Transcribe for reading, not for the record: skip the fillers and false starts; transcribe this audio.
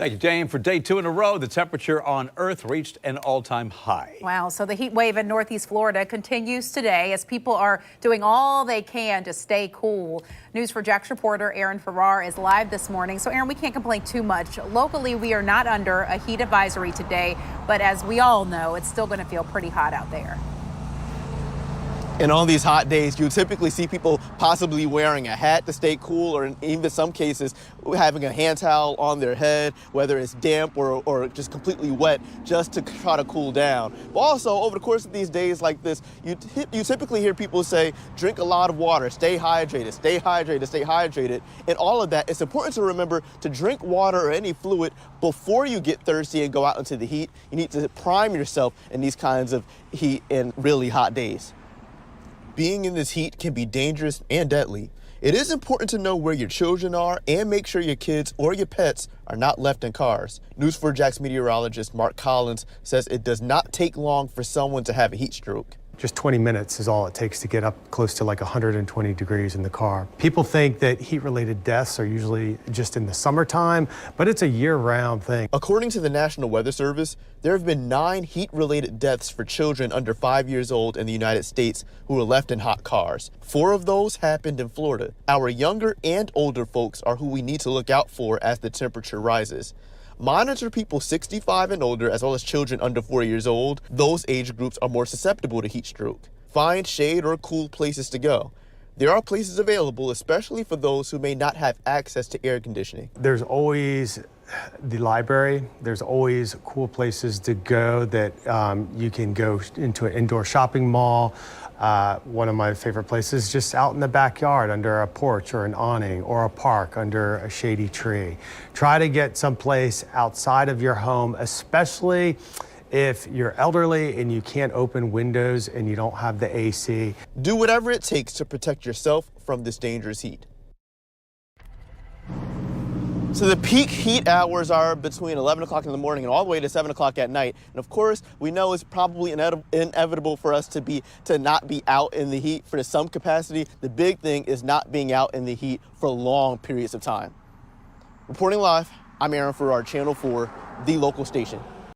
Thank you, Jane. For day 2 in a row, the temperature on Earth reached an all-time high. Wow, so the heat wave in Northeast Florida continues today as people are doing all they can to stay cool. News4Jax reporter Aaron Farrar is live this morning. So, Aaron, we can't complain too much. Locally, we are not under a heat advisory today, but as we all know, it's still going to feel pretty hot out there. And on these hot days, you typically see people possibly wearing a hat to stay cool, or in even some cases having a hand towel on their head, whether it's damp or just completely wet, just to try to cool down. But also, over the course of these days like this, you typically hear people say, drink a lot of water, stay hydrated, stay hydrated, stay hydrated. And all of that, it's important to remember to drink water or any fluid before you get thirsty and go out into the heat. You need to prime yourself in these kinds of heat and really hot days. Being in this heat can be dangerous and deadly. It is important to know where your children are and make sure your kids or your pets are not left in cars. News4Jax meteorologist Mark Collins says it does not take long for someone to have a heat stroke. Just 20 minutes is all it takes to get up close to like 120 degrees in the car. People think that heat-related deaths are usually just in the summertime, but it's a year-round thing. According to the National Weather Service, there have been 9 heat-related deaths for children under 5 years old in the United States who were left in hot cars. 4 of those happened in Florida. Our younger and older folks are who we need to look out for as the temperature rises. Monitor people 65 and older, as well as children under 4 years old. Those age groups are more susceptible to heat stroke. Find shade or cool places to go. There are places available, especially for those who may not have access to air conditioning. There's always the library. There's always cool places to go that you can go into an indoor shopping mall. One of my favorite places is just out in the backyard under a porch or an awning, or a park under a shady tree. Try to get someplace outside of your home, especially if you're elderly and you can't open windows and you don't have the AC. Do whatever it takes to protect yourself from this dangerous heat. So the peak heat hours are between 11 o'clock in the morning and all the way to 7 o'clock at night. And of course, we know it's probably inevitable for us to not be out in the heat for some capacity. The big thing is not being out in the heat for long periods of time. Reporting live, I'm Aaron Farrar, Channel 4, the local station.